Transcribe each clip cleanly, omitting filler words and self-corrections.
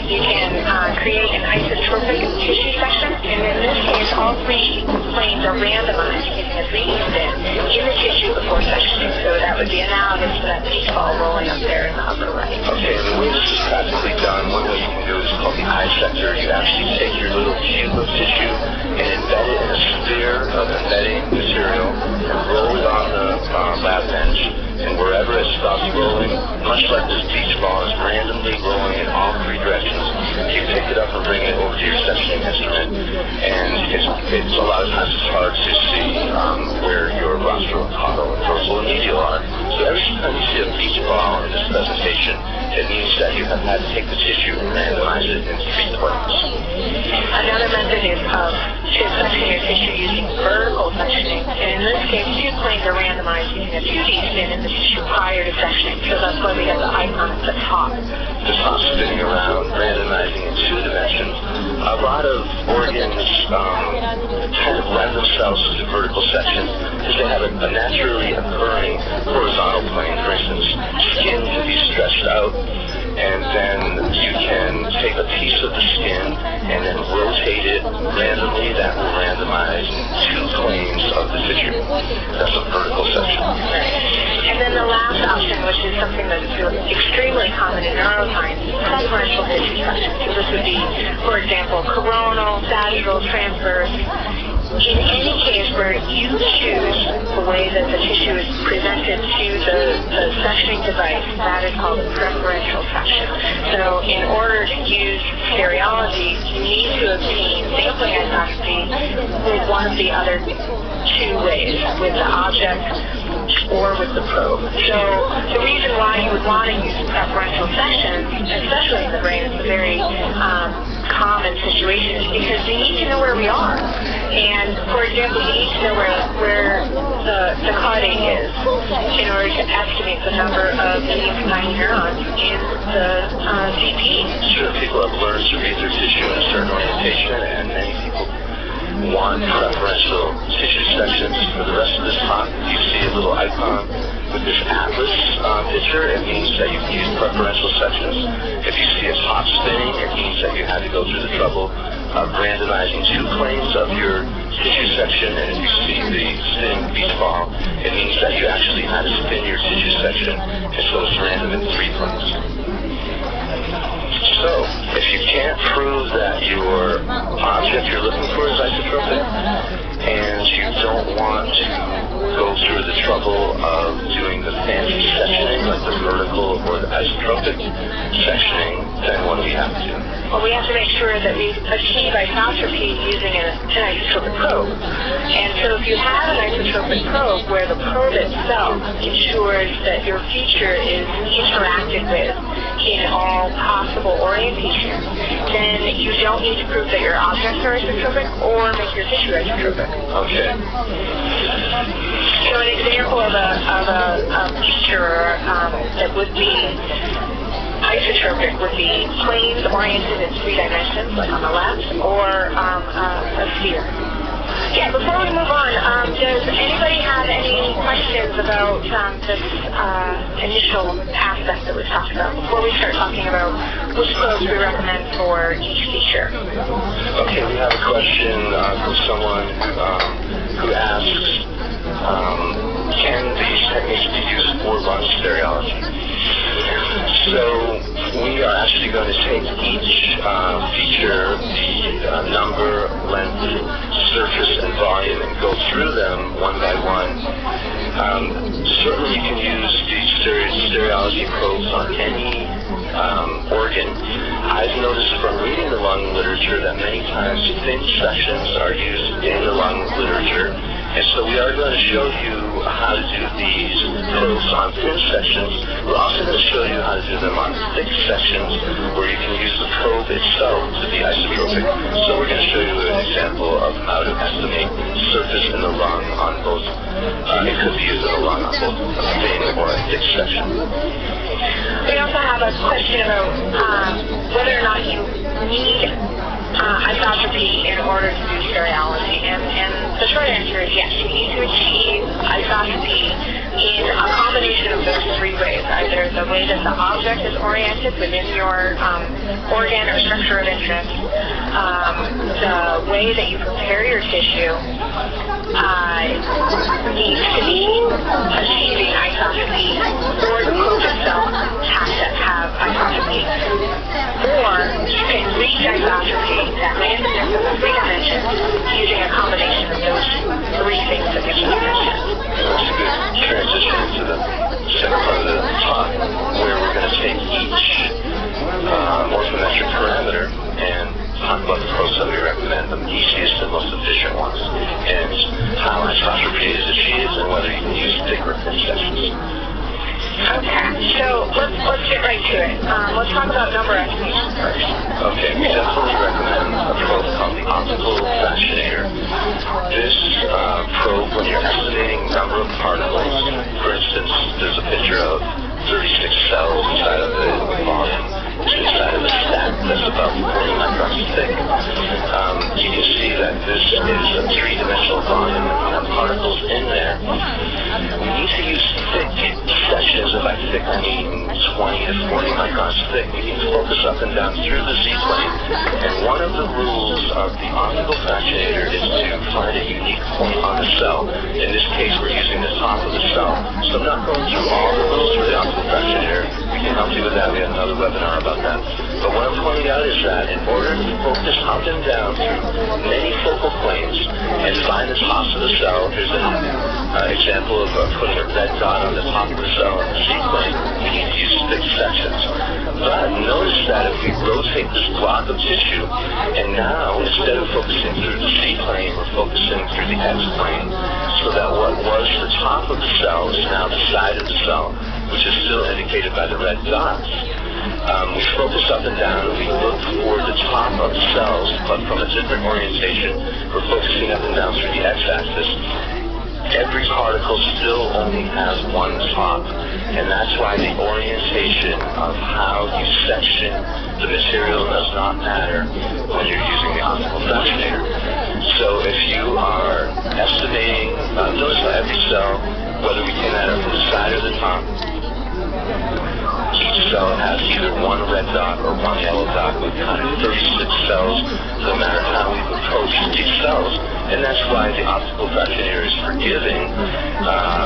you can create an isotropic tissue section, and in this case, all three planes are randomized using a 3D spin in the tissue before sectioning. So that would be analogous to that beach ball rolling up there in the upper right. Okay, and the way this is practically done, one way you can do it is called the I-sector. You actually take your little cube of tissue and embed it in a sphere of embedding material and roll it on the lab bench. And wherever it stops rolling, much like this beach ball is randomly rolling in all three directions, you pick it up and bring it over to your sectioning instrument. And it's a lot of times it's hard to see where your rostral, caudal, and dorsal and medial are. So every time you see a beach ball in this presentation, it means that you have had to take the tissue and randomize it in 3 planes. Another method is to section your tissue using vertical sectioning. And in this case, 2 planes are randomized using a 2D spin in the tissue prior to sectioning. So that's why we have the icon at the top. Just spinning around, randomizing in 2 dimensions. A lot of organs kind of lend themselves to vertical section because they have a naturally occurring horizontal plane. For instance, skin can be stretched out, and then you can take a piece of the skin and then rotate it randomly. That will randomize 2 planes of the tissue. That's a vertical section. And then the last option, which is something that is extremely common in neuroscience, is preferential tissue section. So this would be, for example, coronal, sagittal, transverse. In any case where you choose the way that the tissue is presented to the sectioning device, that is called a preferential section. So in order to use stereology, you need to obtain sampling isotropy with one of the other 2 ways, with the object or with the probe. So the reason why you would want to use preferential section, especially in the brain, it's a very common situation, is because you need to know where we are. And for example, you need to know where the caudate is in order to estimate the number of tiny neurons in the CP. Sure, people have learned to read their tissue in a certain orientation, and many people want preferential tissue sections. For the rest of this talk, you see a little icon with this atlas picture. It means that you can use preferential sections. If you see a top spinning, it means that you had to go through the trouble of randomizing 2 planes of your tissue section. And if you see the spinning beach ball, it means that you actually had to spin your tissue section, and so it's random in 3 planes. So, if you can't prove that your object you're looking for is isotropic, and you don't want to go through the trouble of doing the fancy sectioning, like the vertical or the isotropic sectioning, then what do we have to do? Well, we have to make sure that we achieve isotropy using an isotropic probe. And so if you have an isotropic probe where the probe itself ensures that your feature is interacted with in all possible orientations, then you don't need to prove that your objects are isotropic or make your tissue isotropic. Okay. So an example of a feature that would be isotropic would be planes oriented in 3 dimensions, like on the left, or a sphere. Yeah, before we move on, does anybody have any questions about this initial aspect that we've talked about before we start talking about which probes we recommend for each feature? Okay, we have a question from someone who asks, can these techniques be used for lung stereology? So we are actually going to take each feature, the number, length, surface, and volume, and go through them one by one. Certainly you can use these stereology probes on any organ. I've noticed from reading the lung literature that many times thin sections are used in the lung literature. And so we are going to show you how to do these probes on thin sections. We're also going to show you how to do them on thick sections where you can use the probe itself to be isotropic. So we're going to show you an example of how to estimate surface in the lung on both. It could be used in the lung on both a thin or a thick section. We also have a question about whether or not you need isotropy in order to do stereology? And the short answer is yes. You need to achieve isotropy in a combination of those three ways. Either the way that the object is oriented within your organ or structure of interest, the way that you prepare your tissue needs to be achieving isotropy, or the probe itself has to have isotropy. Or you can reach isotropy, that randomness of the three dimensions, using a combination of those three things that we just mentioned. That's a good transition to the second part of the talk, where we're going to take each morphometric parameter and talk about the probes that we recommend, the easiest and most efficient ones, and how isotropy is achieved and whether you can use thicker thin sections. Okay, so let's get right to it. Let's talk about number estimation first. Okay, we definitely recommend a probe called the optical fractionator. This probe, when you're estimating number of particles, for instance, there's a picture of 36 cells inside of the volume, inside of the stack that's about 40 microns thick. You can see that this is a three-dimensional volume and we have particles in there. We need to use thick sections. If by thick I mean 20 to 40 microns thick. We can focus up and down through the Z-plane. And one of the rules of the optical fractionator is to find a unique point on the cell. In this case, we're using the top of the cell. So I'm not going through all the rules for the optical fractionator. We can help you with that. We have another webinar about that. But what I'm pointing out is that in order to focus up and down through many focal planes and find the tops of the cell, here's an example of putting a red dot on the top of the cell in the Z-plane. We need to use thick sections. But notice that if we rotate this block of tissue, and now instead of focusing through the Z-plane, we're focusing through the X-plane, so that what was the top of the cell is now the side of the cell, which is still indicated by the red dots. We focus up and down, we look for the top of the cells, but from a different orientation. We're focusing up and down through the x-axis. Every particle still only has one top, and that's why the orientation of how you section the material does not matter when you're using the optical fractionator. So if you are estimating, notice how every cell, whether we came at it from the side or the top, each cell has either one red dot or one yellow dot. We've counted 36 cells, no matter how we've approached these cells. And that's why the optical fractionator is forgiving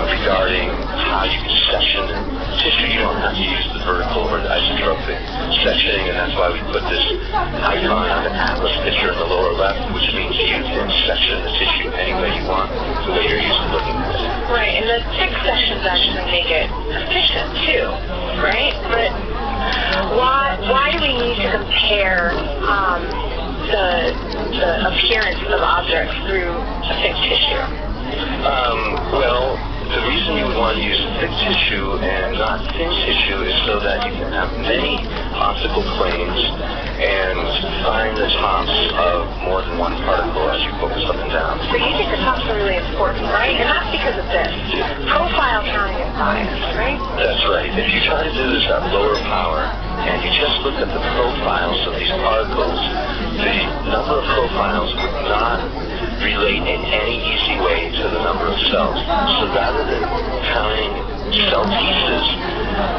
regarding how you can section tissue. You don't have to use the vertical or the isotropic sectioning, and that's why we put this icon on the atlas picture in the lower left, which means you can section the tissue any way you want, the way you're used to looking at it. Right, and the thick sections actually make it efficient too, right? But why do we need to compare the appearance of objects through a thick tissue? Well, the reason you want to use thick tissue and not thin tissue is so that you can have many optical planes and find the tops of more than one particle as you focus up and down. So you think the tops are really important, right? And that's because of this. Profile counting is biased, right? That's right. If you try to do this at lower power and you just look at the profiles of these particles, the number of profiles would not relate in any easy way to the number of cells. So rather than counting cell pieces,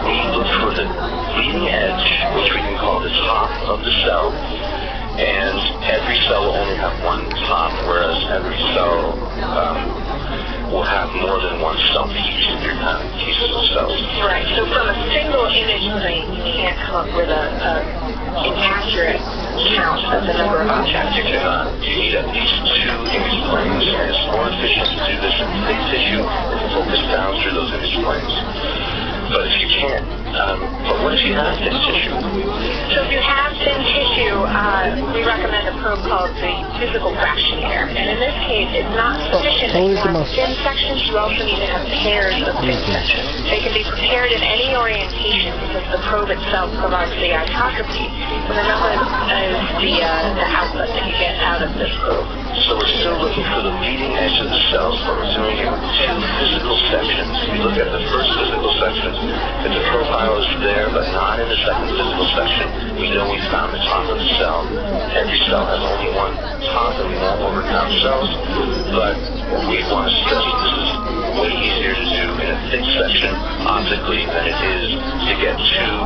we look for the leading edge, which we can call the top of the cell, and every cell will only have one top, whereas every cell will have more than one cell piece if you're counting pieces of cells. Right, so from a single image plane, you can't come up with an inaccurate count of the number of objects. You cannot. You need at least 2 image planes, and it's more efficient to do this in thick tissue and focus down through those image planes. But if you can't, but what if you have thin tissue? So if you have thin tissue, we recommend a probe called the physical fractionator. And in this case, it's not sufficient that you have thin sections, you also need to have pairs of thin sections. They can be prepared in any orientation because the probe itself provides the isotropy. And the number is the output that you get out of this probe. So we're still looking for the leading edge of the cells, but we're doing it with 2 physical sections. We look at the first physical section. If the profile is there but not in the second physical section, We know we found the top of the cell. Every cell has only one top, and we won't overcount cells, but we want to stress that this is way easier to do in a thick section optically than it is to get two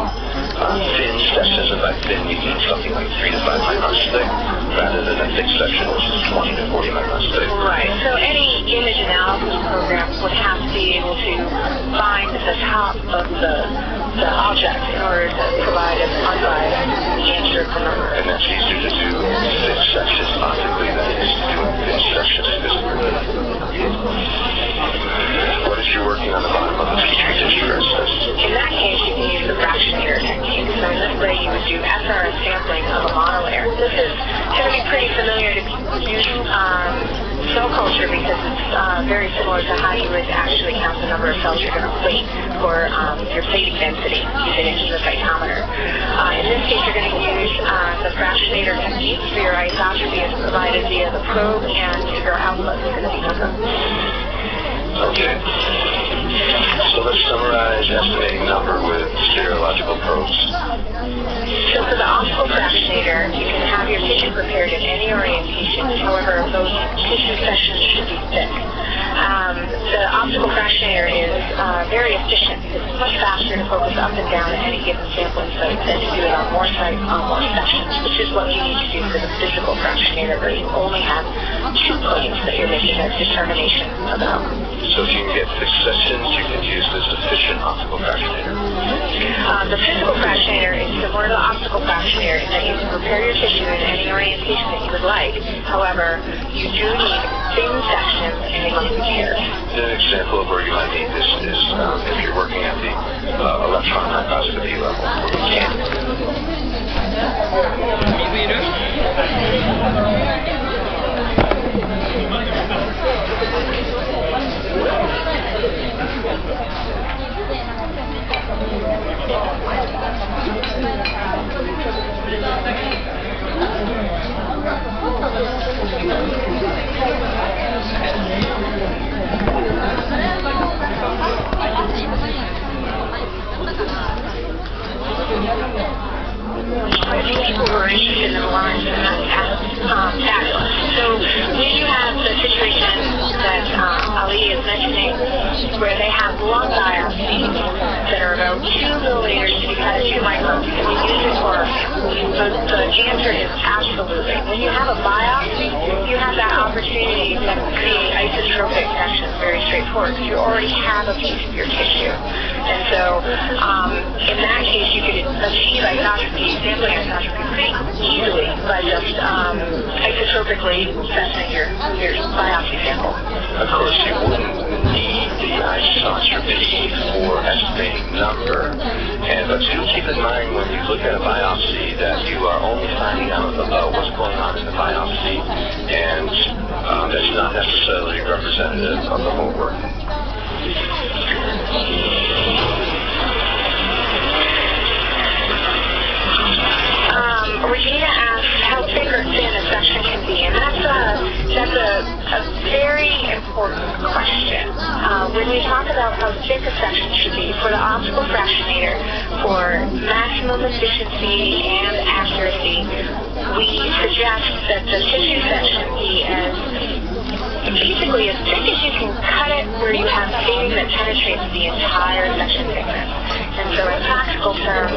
thin sections, and by thin we mean something like 3 to 5 microns thick, rather than a thick section which is 20 to 40 microns thick. Right. So any image analysis program would have to be able to find the top of the object in order to provide an unbiased answer for number. And that's easier to do in thick sections optically than it is to do in thin sections physically. What if you're working on the bottom of a petri dish, for instance? In that case, you can use the fractionator technique. So in this way, you would do SRS sampling of a monolayer. This is going to be pretty familiar to use cell culture because it's very similar to how you would actually count the number of cells you're going to plate for your plating density using a chemocytometer. In this case, you're going to use the fractionator technique for your isotropy is provided via the probe, and your output is going to be number. Okay. So let's summarize estimating number with stereological probes. So for the optical fractionator, you can have your tissue prepared in any orientation. However, those tissue sections should be thick. The optical fractionator is very efficient. It's much faster to focus up and down at any given sampling site than to do it on more sites, on more sections, which is what you need to do for the physical fractionator, where you only have 2 planes that you're making a determination about. So if you can get thick sections, you can use this efficient optical fractionator. The physical fractionator is similar to the optical fractionator in that you can prepare your tissue in any orientation that you would like. However, you do need thin sections and they must be paired. An example of where you might need this is if you're working at the electron microscopy level. I think people who are interested in the lines, and that's fabulous. So when you have the situation that Ali is mentioning, where they have lung biopsies that are about 2 milliliters to be cut at 2 microns, can we use it for the answer is absolutely. When you have a biopsy, you have that opportunity to create isotropic sections, very straightforward, because you already have a piece of your tissue. And so in that case, you could achieve isotropy, sampling isotropy pretty easily by just isotropically assessing your biopsy sample. Of course, you wouldn't need the isotropy for estimating number, but do keep in mind when you look at a biopsy that you are only finding out about what's going on in the biopsy, and that's not necessarily representative of the whole work. Regina asks how thick or thin a section can be, and that's a very important question. When we talk about how thick a section should be for the optical fractionator, for maximum efficiency and accuracy, we suggest that the tissue section be basically as thick as you can cut it, where you have things that penetrates the entire section thickness. And so in practical terms,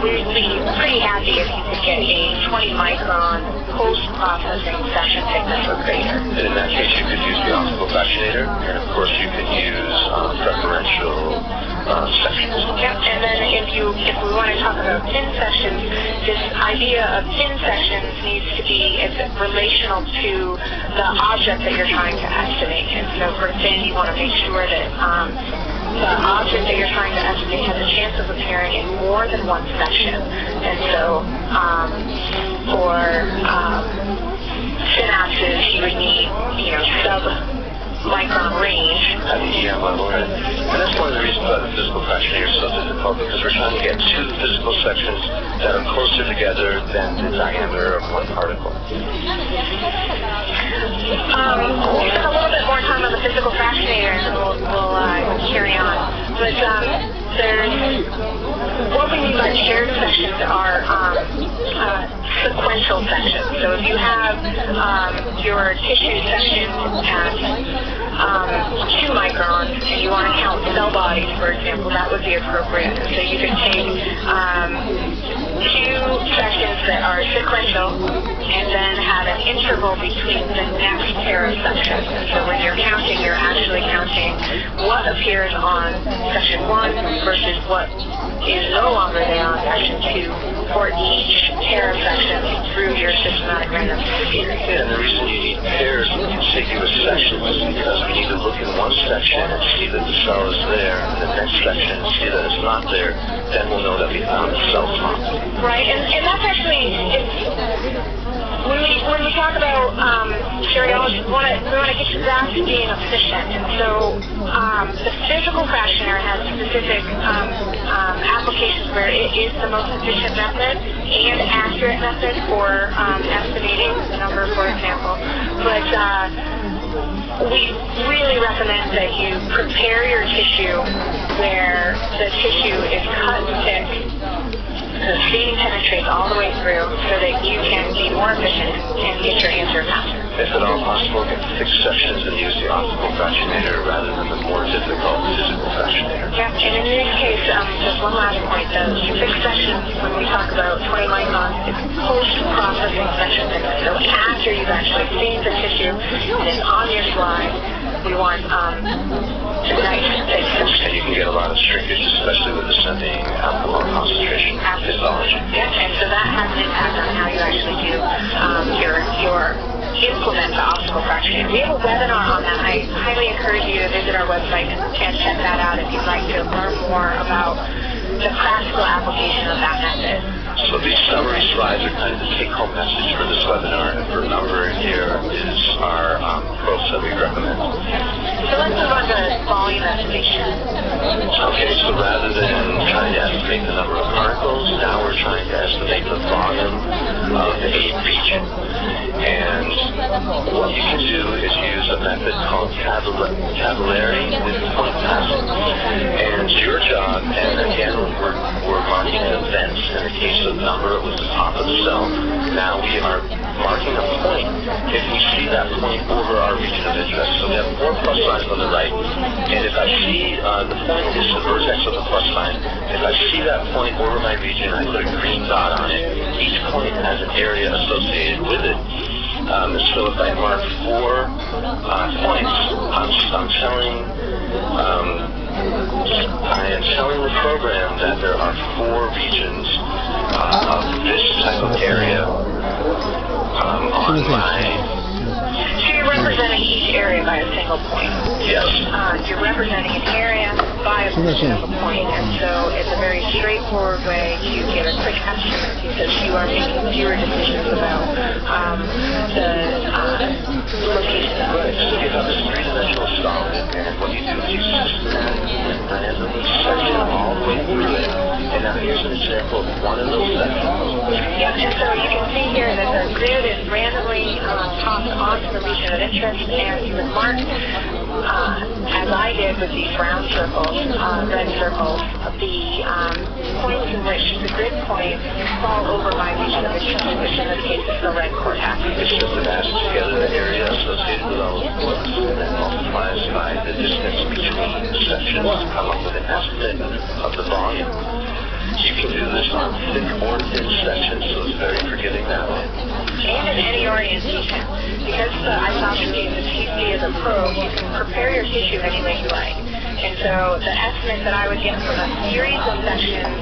we'd be pretty happy if you could get a 20 micron post-processing section thickness or greater. And in that case, you could use the optical fractionator, and of course you can use preferential sections. Yep, and then if we want to talk about thin sections, this idea of thin sections needs to be relational to the object that you're trying to estimate. And so for thin, you want to make sure that the object that you're trying to estimate has a chance of appearing in more than one section. And so for synapses, you would need, sub-micron range. At the EM level, right? And that's one of the reasons why the physical fractionator is so difficult, because we're trying to get 2 physical sections that are closer together than the diameter of one particle. We'll spend a little bit more time on the physical fractionator, and then we'll carry on. But there's what we mean by paired sections are sequential section. So if you have your tissue section at 2 microns and you want to count cell bodies, for example, that would be appropriate. So you could take 2 sections that are sequential and then have an interval between the next pair of sections. So when you're counting, you're actually counting what appears on section 1 versus what is no longer there on section 2 for each pair of sections through your systematic random series. Yeah, and the reason you need pairs of contiguous sections is because we need to look in one section and see that the cell is there, and the next section and see that it's not there. Then we'll know that we found the cell top. Right, and that's actually, when we talk about seriology, we want to get you back to being efficient. And so the physical fractioner has specific applications where it is the most efficient method and accurate method for estimating the number, for example. But we really recommend that you prepare your tissue where the tissue is cut thick, the staining penetrates all the way through so that you can be more efficient and get your answer faster. If at all possible, get thick sections and use the optical fractionator rather than the more difficult physical fractionator. Yeah, and in this case, just one last point, the thick sections, when we talk about 20 microns, it's post-processing section thick. So after you've actually seen the tissue and it's on your slide, we want nice thick sections. And you can get a lot of shrinkage, especially with ascending alcohol concentration histology. Yeah, and so that has an impact on how you actually do your implement the optical fractionator. We have a webinar on that. I highly encourage you to visit our website and check that out if you'd like to learn more about the practical application of that method. So these summary slides are kind of the take-home message for this webinar, and for number here is our approach that we recommend. So let's move on to volume estimation. Okay, so rather than trying to estimate the number of particles, now we're trying to estimate the volume of a region. And what you can do is use a method called tabulary with point passing. And your job, and again, we're marking events. In the case of number, it was the top of the cell. Now we are marking a point if we see that point over our region of interest. So we have 4 plus signs on the right. And if I see the point is the vertex of the plus sign, if I see that point over my region, I put a green dot on it. Each point has an area associated with it. So if I mark 4 points, I am telling the program that there are 4 regions of this type of area on my... So you're representing each area by a single point. Yes. You're representing an area by a single point, and so it's a very straightforward way to get a quick estimate because you are making fewer decisions about the location of it. So you have this three-dimensional solid, and what you do is you systematically and randomly section all the way through it. And now here's an example of one of those sections. Yeah, and so you can see here that the grid is randomly tossed onto the region of interest, and you would mark, as I did with these round circles, red circles, the points in which the grid points fall over my region of interest, which in this case is the red cortex. It's just an adds together the area associated with all the points, and then multiplies by the distance between the sections to come up with an estimate of the volume. You can do this on thick or thin sections, so it's very forgiving that way. And in any orientation. Because the isoscopy is easy as a probe, you can prepare your tissue any way you like. And so the estimate that I would get from a series of sections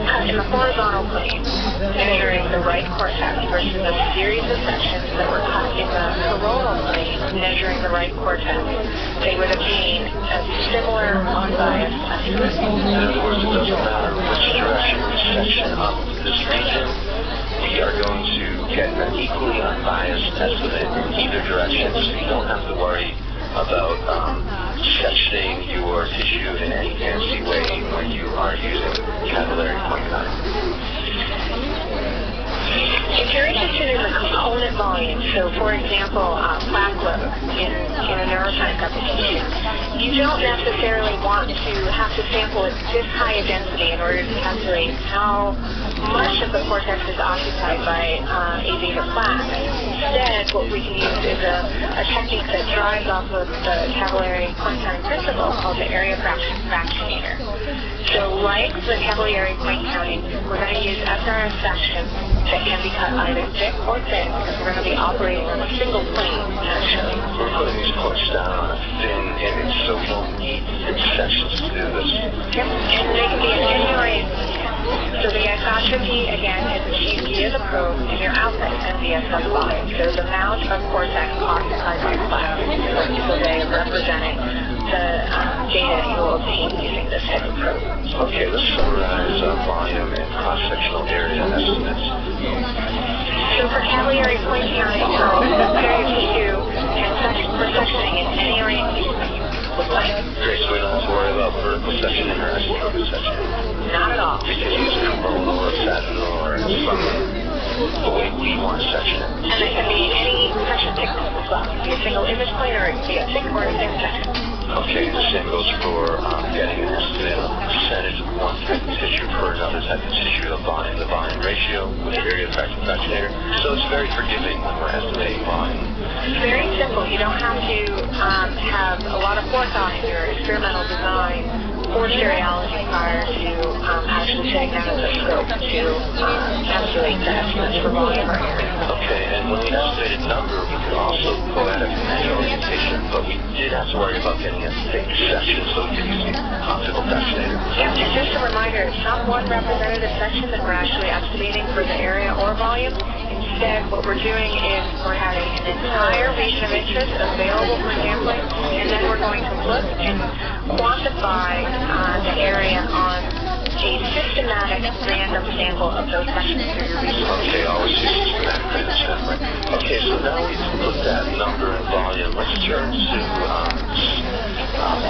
cut in the horizontal plane, measuring the right cortex, versus a series of sections that were cut in the coronal plane, measuring the right cortex, they would obtain a similar unbiased estimate. In other words, it doesn't matter which direction we section up this region, we are going to get an equally unbiased estimate in either direction, so you don't have to worry about sectioning your tissue in any fancy way when you are using capillary point cutting. If you're interested in the component volume, so for example, plaque load in a neuroscience application, you don't necessarily want to have to sample at this high a density in order to calculate how much of the cortex is occupied by A beta plaques. Instead, what we can use is a technique that drives off of the Cavalieri point counting principle called the area fractionator. So like the Cavalieri point counting, we're going to use SRS sections that can be cut either thick or thin because we're going to be operating on a single plane, actually. We're putting these points down on a thin image, so we don't need sections to do this. Yep, and they can be in any orientation. So the isotropy, again, is achieved via the probe, and your output is via subvolume. So the amount of cortex occupied by plaque is a way of representing the data you will obtain using this type of probe. Okay, let's summarize volume and cross-sectional area estimates. So for Cavalieri point counting, area tissue and for sectioning in any orientation. Great, so we don't have to worry about vertical sectioning or isotropic sectioning. Not at all. We can use coronal or sagittal or some the way we want to section it. And it can be any section thickness as well. It can be a single image plane or it can be a thick or a thin section. Okay, the same goes for getting an estimate of the percentage of one type of tissue per another type of tissue, the volume ratio with the area fractionator. So it's very forgiving when we're estimating volume. It's very simple. You don't have to have a lot of forethought in your experimental design or stereology prior to actually sitting down at the scope to calculate the estimates for volume or area. Okay, and when we estimated number, we could also go at it from any orientation, but we did have to worry about getting a thick section, so we could use the optical fractionator. Yeah, and just a reminder, it's not one representative section that we're actually estimating for the area or volume. Instead, what we're doing is we're having an entire region of interest available for sampling, and then we're going to look and quantify the area on a systematic random sample of those sections through your region. Okay, always use systematic random sampling. Okay, so now we've looked at number and volume. Let's turn to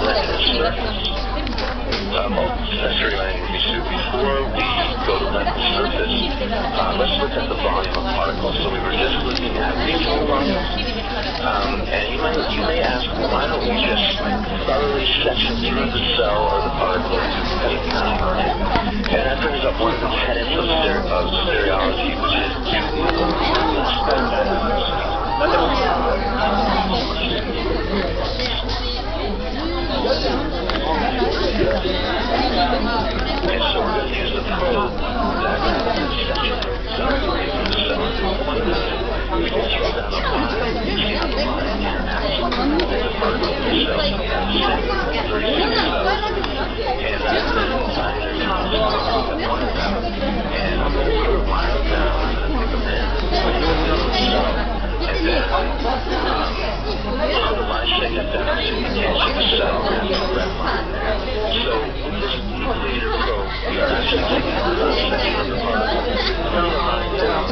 length and surface. Sensory language. So before we go to length and surface, let's look at the volume of particles. So we were just looking at regional volume. And you may ask, well, why don't we just thoroughly section through the cell or the particle to point counting on it? And that brings up one of the tenets of stereology, which is and so we're going to use the probe that section the cell. We can throw down a line, we see how the line interacts with the particle itself. So we have the same 36 cells. And that's the entire concept that one of them. And I'm going to put a wire down, I'm going to pick them in, put them in the cell, and then the line segment down so you can't see the cell and the red line there. So with this nucleator probe, we are actually taking a cross-section of the particle, putting the line down,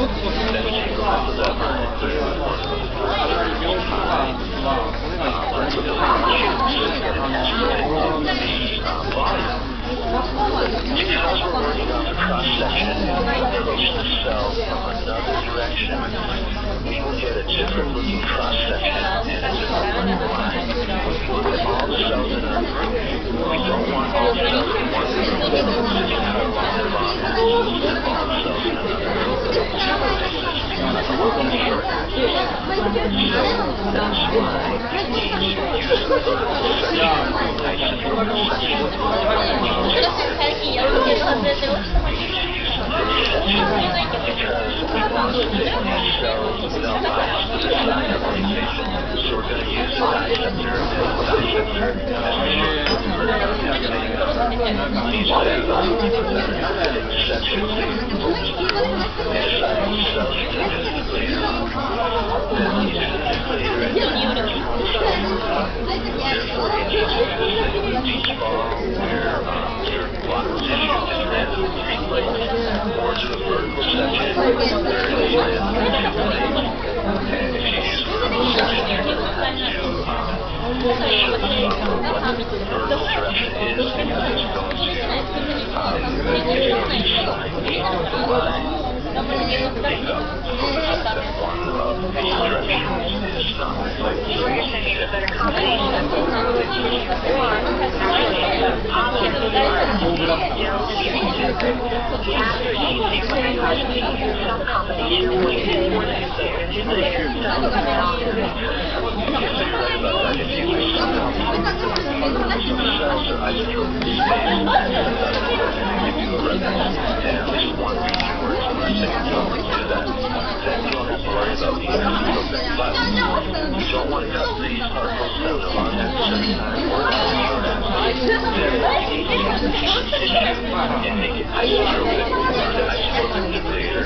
then we take a left of that line and put it in one of the real time replicability machines to get an estimate of the volume. Because we're working on the cross-section and we approach the cell from another direction, we will get a different looking cross-section and a different looking line. When we look at all the cells in our group, we don't want all the cells in one group to cut along the long axis and all the cells in another group to cut along the short axis. So that's why we need to use the vertical section, isotropic section. Because we want to take these cells without bias to the side of orientation. So we're going to use a dissector and a dissector as we these sections and assigning the cells to the nucleator. Then we use the nucleator and therefore it needs to do the same with each ball where your block tissue is randomly replaced or to the vertical section where it is randomly replaced. And if you use vertical section, you're going to have to show the software what the vertical direction is because it's going to slide into the line. take up photosynthesis. One of the directions is So what you're saying is that a combination of both fluid tissue or actually objects that are known to be regenerative, you have to achieve sampling diversity in some combination of ways for the nucleator cells to belong. Yes, you're right about that. If you use some cells or isotope space, give you a reference in at least one region where it's saying you don't do that, then you don't have to worry about the isotopic. But you don't want to cut these particles that no longer have a certain time or short tissue and make it isotropic or the isotopic nucleator,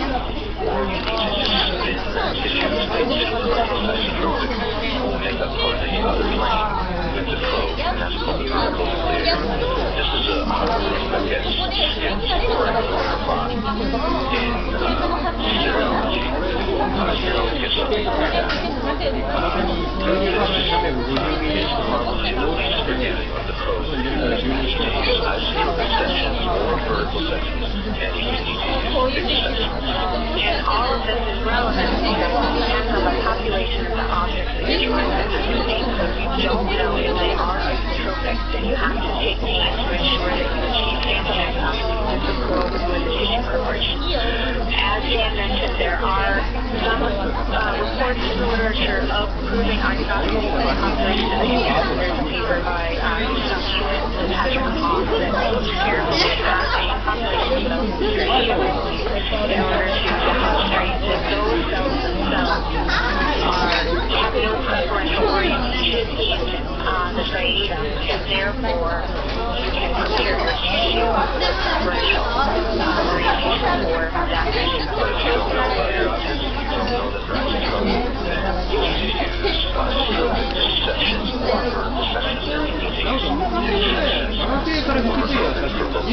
or you need to just spin that tissue to make it isotropic. We'll make up for the other plane with the probe, and that's called the vertical nucleator. This is a thing that gets skipped or applied in serology. You know, it gets something like that. This is probably the least forgiving of the probes because you need to use isotropic sections or vertical sections, and you need to use big sections. And all of this is relevant because it depends on the population of the objects that you're trying to estimate. So if you don't know if they are isotropic, then you have to take pains to ensure that you achieve sample diagnostics with the probe with the tissue preparation. As Dan mentioned, there are some reports in the literature of proving isotopic in the population of the there's a paper by Gustav Hewitt and Patrick Hoff that looks carefully at a population of in order to demonstrate that those cells themselves have no preferential orientation in the striatum, and therefore you can prepare your tissue with preferential orientation for that patient. But if you don't know about your objects, you don't know that they're isotropic, then you need to use isotropic sections or vertical sections, and you need to use sections for both.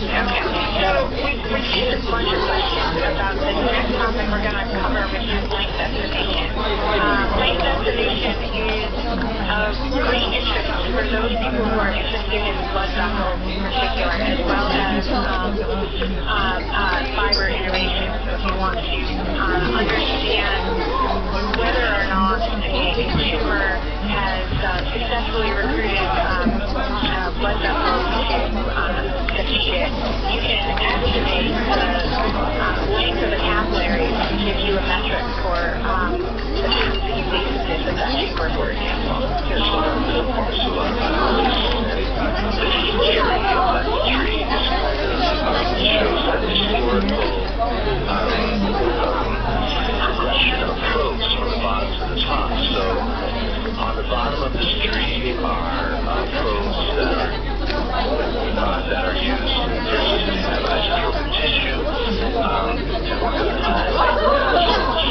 Okay, so we've received a bunch of questions about the next topic we're going to cover, which is length estimation. Length estimation is of great interest for those people who are interested in blood vessels in particular, as well as fiber innervation. So if you want to understand whether or not a tumor has successfully recruited blood vessels to feed it, you can estimate the length of the capillaries to give you a metric for the invasiveness of that tumor, for example. Yes, so there's a parts of our this tree of that tree shows that historical progression of probes from the bottom to the top. So on the bottom of this tree are probes that are used versus if you have isotropic tissue. And we're going to highlight that.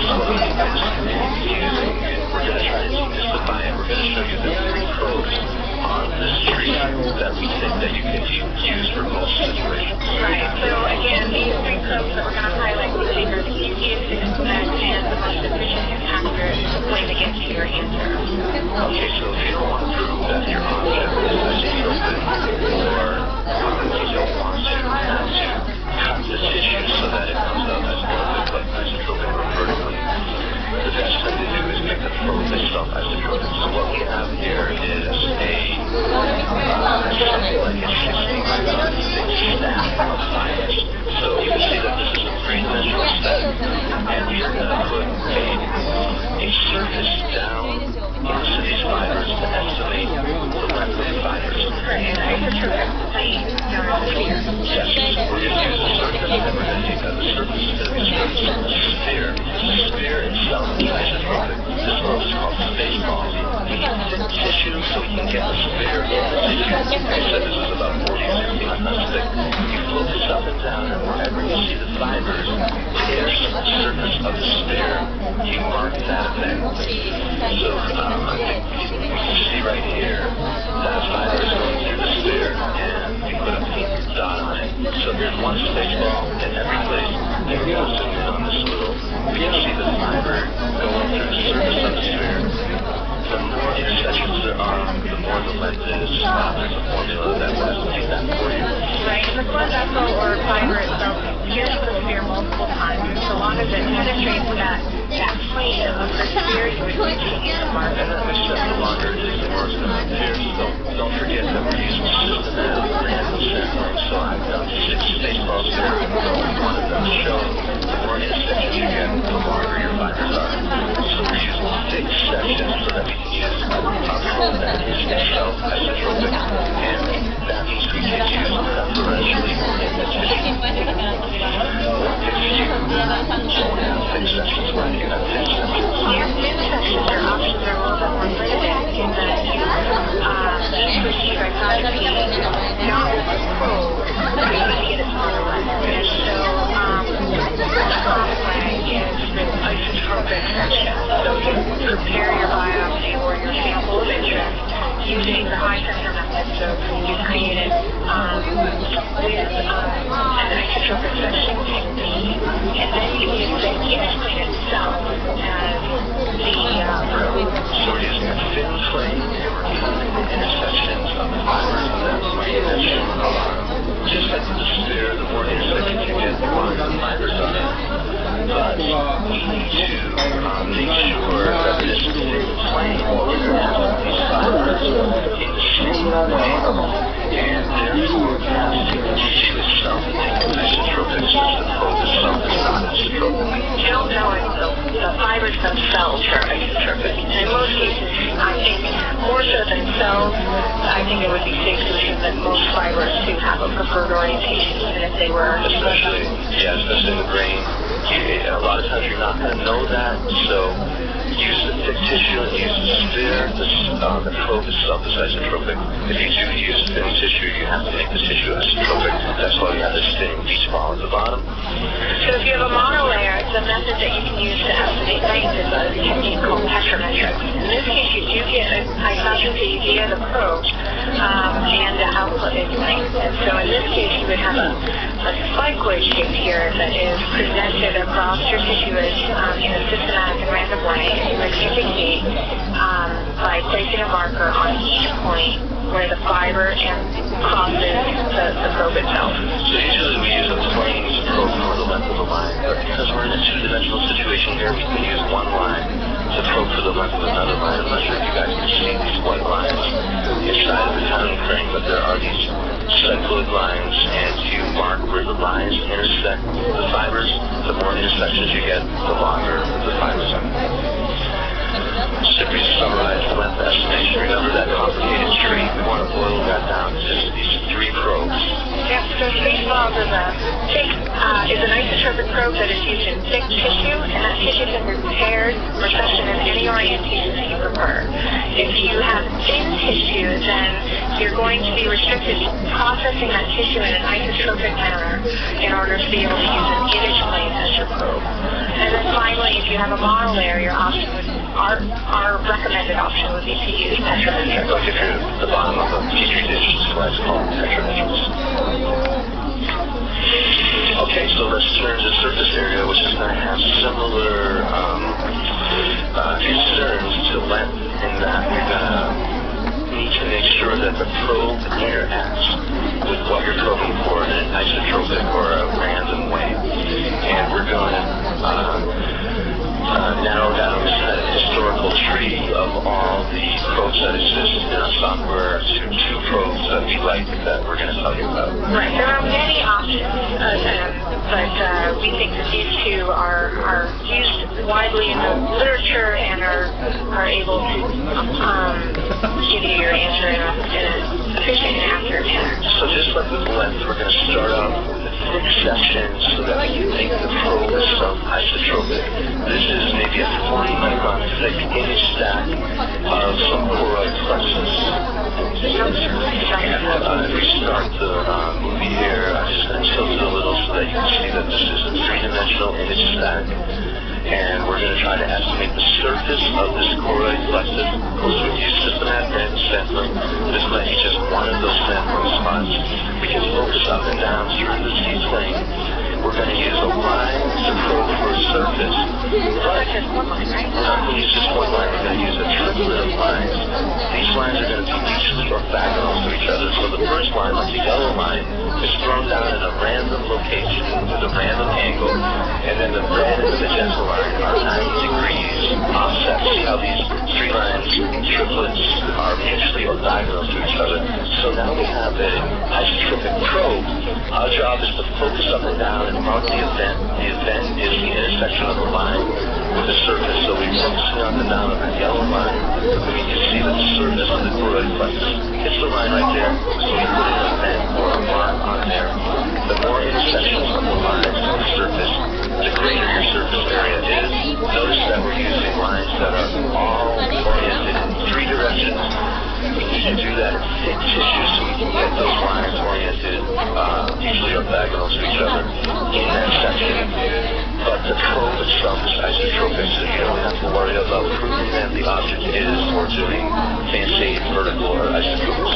So what you guys can be using, and we're going to try to demystify it. We're going to show you the 3 probes on this tree that we think that you can use for most situations. Right. So again, these 3 probes that we're going to highlight we think are the easiest to implement and the most efficient and accurate way to get to your answer. Okay, so if you don't want to prove that your object is isotropic, or you don't want to have to cut the tissue so that it comes out as perfect, like isotropic or vertically, the best thing to do is make the probe itself isotropic. So what we have here is something like a 60 by 30 thick stack of fibers. So you can see that this is a 3-dimensional stack, and we're going to put a surface down into these fibers to estimate the length of the fibers. Right, and isotropic plane known as a sphere. Yes, so we're going to use the surface, and we're going to take out the surface of the sphere. The sphere itself is isotropic. This one is called space balls. We need thick tissue so we can get the sphere in the tissue. I said this is about 40 or 50 microns thick. You float this up and down, and wherever you see the fibers pierce the surface of the sphere, you mark that effect. So I think we can see right here that fiber is going through the sphere, and we put a pink dot on it. So there's one space ball in every place. And we can zoom in on this little, we can see the fiber going through the surface of the sphere. The more intersections there are, the more the length is. There's a formula that will estimate that for you. Right, and the blood vessel or fiber itself pierces the sphere multiple times as it penetrates that plane of the sphere, you would continue to mark it. And that makes sense. The longer it is, the more it's going to appear. So don't forget that we're using systematic random sampling. So I've done 6 spaceballs there. One of them show the more intersections you get, the longer your fibers are. So we're using 6 sections so that we can use a probe that is itself isotropic. And that means we can use preferentially in the tissue. If you don't have 6 sections, why do you have 6 sections? Your thin sections, your options are a little bit more limited in that you each receive a copy not with a probe, but you need to get it on the way. And so the common way is with isotropic section. So you prepare your biopsy or your sample of interest using the high pressure method. So you create it with an isotropic section technique, and then you use the image plane itself as the probe. So we're using a thin plane and we're cutting the intersections of the fibers of that plane that's shown on the bottom. Just like the sphere, the more intersections you get, the longer the fibers are. But we need to make sure that this thin plane has these fibers in the same way, and therefore casting the tissue itself into isotropic since the probe itself is not isotropic. You don't know if the fibers themselves are isotropic. In most cases, I think more so than cells, I think it would be safe to assume that most fibers do have a preferred orientation, even if they were. Especially in the brain. A lot of times you're not going to know that, so use the thick tissue and use the sphere. The probe itself is isotropic. If you do use thin tissue, you have to make the tissue isotropic. That's why we have this thin beach ball at the bottom. So if you have a monolayer, the method that you can use to estimate length is a technique called petrometrics. In this case, you do get an isotropy via the probe, and the output is length. And so in this case, you would have a cycloid shape here that is presented across your tissue in a systematic and random way. And you would indicate by placing a marker on each point where the fiber crosses the probe itself. So usually we use a plane to probe for the length of the line, but because we're in a two-dimensional situation here, we can use one line to probe for the length of another line. I'm not sure if you guys can see these white lines inside of the tiny frame, but there are these cycloid lines, and you mark where the lines intersect the fibers. The more intersections you get, the longer the fibers are. So if we summarize length estimation, remember that complicated tree. We want to boil that down to just these 3 probes. Yeah, so Spaceballs is an isotropic probe that is used in thick tissue, and that tissue can be repaired or sectioned in any orientation that you prefer. If you have thin tissue, then you're going to be restricted to processing that tissue in an isotropic manner in order to be able to use an image plane as your probe. And then finally, if you have a monolayer, your option would our recommended option would be to use petrometrics. Like if you're at the bottom of a petri dish, that's why it's called petrometrics. Okay, so let's turn to the surface area, which is going to have similar concerns to length in that you're going to need to make sure that the probe interacts with what you're probing for in an isotropic or a random way. And we're going to narrow down this kind of historical tree of all the probes that exist in our software to 2 probes that we like that we're going to tell you about. Right. There are many options, but we think that these 2 are used widely in the literature and are able to give you your answer in an efficient and accurate manner. So just like with length, we're going to start off with a thick section so that we can make the probe itself isotropic. This is maybe a 40-micron thick image stack of some choroid plexus. And if we start the movie here, I'm just going to tilt it a little so that you can see that this is a 3-dimensional image stack. And we're going to try to estimate the surface of this choroid plexus. Of course, we use systematic random sampling. This might be just one of those sampling spots. We can focus up and down through the C-plane. We're going to use a line to probe for a surface. But we're not going to use just one line. We're going to use a triplet of lines. These lines are going to be mutually orthogonal to each other. So the first line, like the yellow line, is thrown down in a random location with a random angle. And then the red with a gentle line are 90 degrees offset. See how these three lines, triplets, are mutually orthogonal to each other. So now we have a isotropic probe. Our job is to focus up and down and mark the event. The event is the intersection of the line with the surface. So we're focusing up and down on the yellow line. We can see that the surface of the toroid plexus hits the line right there. So we put an event or a mark on there. The more intersections of the lines on the surface, the greater your surface area is. Notice that we're using lines that are all oriented in three directions. We need to do that in thick tissue so we can get those lines oriented usually orthogonal to each other in that section. But the probe itself is isotropic, so you don't have to worry about proving that the object is or doing fancy vertical or isotropic